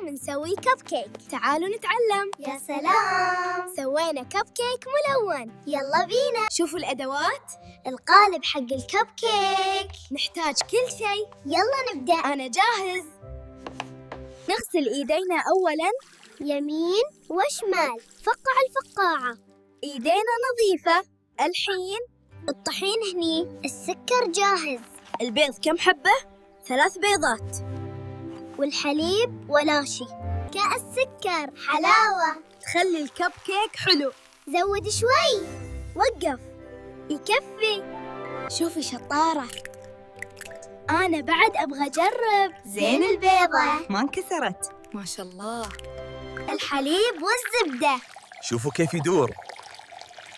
اليوم نسوي كب كيك. تعالوا نتعلم. يا سلام، سوينا كب كيك ملون. يلا بينا. شوفوا الأدوات. القالب حق الكب كيك. نحتاج كل شيء. يلا نبدأ. أنا جاهز. نغسل إيدينا أولاً يمين وشمال، فقع الفقاعة. إيدينا نظيفة. الحين الطحين هني، السكر جاهز، البيض كم حبة؟ 3 بيضات. والحليب ولاشي، كأس سكر، حلاوة. تخلي الكب كيك حلو. زود شوي. وقف. يكفي. شوفي شطارة. أنا بعد أبغى أجرب. زين البيضة. ما انكسرت. ما شاء الله. الحليب والزبدة. شوفوا كيف يدور،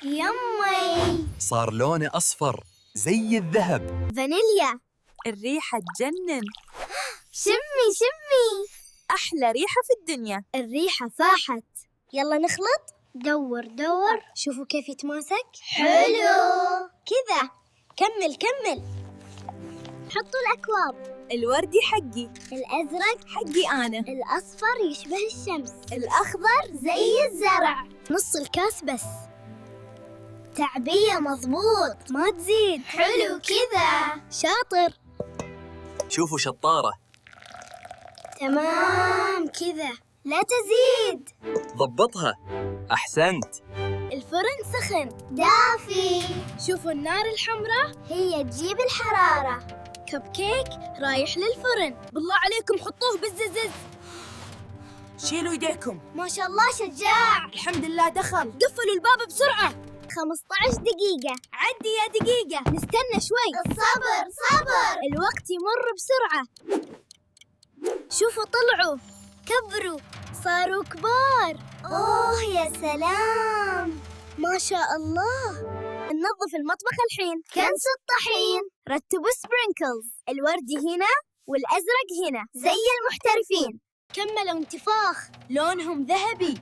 يمي. صار لونه أصفر زي الذهب. فانيليا. الريحة تجنن. شمي. أحلى ريحة في الدنيا. الريحة فاحت. يلا نخلط. دور. شوفوا كيف يتماسك. حلو. كذا. كمل. حطوا الأكواب. الوردي حقي. الأزرق حقي أنا. الأصفر يشبه الشمس. الأخضر زي الزرع. نص الكاس بس. تعبية مضبوط. ما تزيد. حلو كذا. شاطر. شوفوا شطارة، تمام كذا، لا تزيد. ضبطها. أحسنت. الفرن سخن. دافي. شوفوا النار الحمراء. هي تجيب الحرارة. كب كيك رايح للفرن. بالله عليكم حطوه بالززز. شيلوا يديكم. ما شاء الله شجاع. الحمد لله دخل. قفلوا الباب بسرعة. 15 دقيقة. عدي يا دقيقة. نستنى شوي. صبر. الوقت يمر بسرعة. شوفوا طلعوا. كبروا. صاروا كبار. أوه يا سلام. ما شاء الله. ننظف المطبخ الحين. كنس الطحين. رتبوا سبرينكلز. الوردي هنا والأزرق هنا زي المحترفين. كملوا انتفاخ. لونهم ذهبي.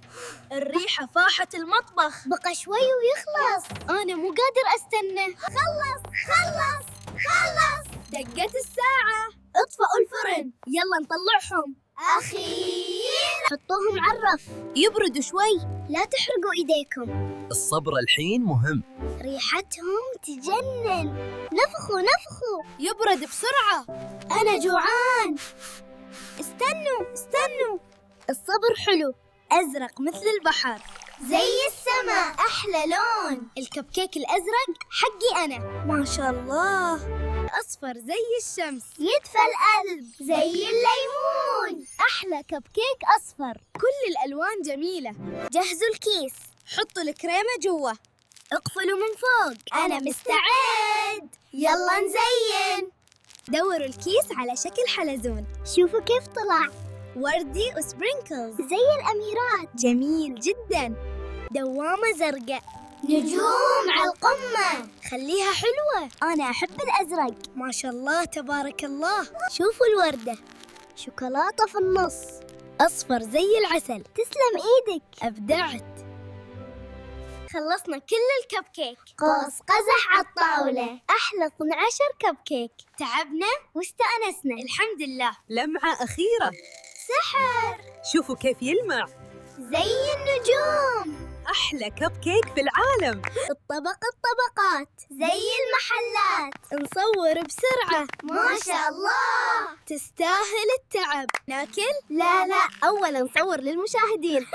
الريحة فاحت المطبخ. بقى شوي ويخلص. أنا مو قادر أستنى. خلص. دقت الساعة. اطفئوا الفرن. يلا نطلعهم. أخيراً. حطوهم على الرف. يبردوا شوي. لا تحرقوا إيديكم. الصبر الحين مهم. ريحتهم تجنن. نفخوا. يبرد بسرعة. أنا جوعان. استنوا. الصبر حلو. أزرق مثل البحر. زي السماء. أحلى لون. الكب كيك الأزرق حقي أنا. ما شاء الله. أصفر زي الشمس. يدفى القلب. زي الليمون. أحلى كب كيك أصفر. كل الألوان جميلة. جهزوا الكيس. حطوا الكريمة جوا. اقفلوا من فوق. أنا مستعد. يلا نزين. دوروا الكيس على شكل حلزون. شوفوا كيف طلع. وردي وسبرينكلز. زي الأميرات. جميل جدا. دوامة زرقاء. نجوم على القمة. خليها حلوة. أنا أحب الأزرق. ما شاء الله تبارك الله. شوفوا الوردة، شوكولاتة في النص، أصفر زي العسل. تسلم إيدك. أبدعت. خلصنا كل الكب كيك. قوس قزح على الطاولة. أحلى 12 كب كيك. تعبنا واستأنسنا. الحمد لله. لمعة أخيرة. سحر. شوفوا كيف يلمع. زي النجوم. أحلى كب كيك في العالم. الطبقات. زي المحلات. نصور بسرعة. ما شاء الله. تستاهل التعب. ناكل؟ لا. أولا نصور للمشاهدين.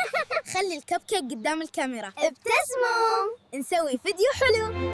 خلي الكب كيك قدام الكاميرا. ابتسموا. نسوي فيديو حلو.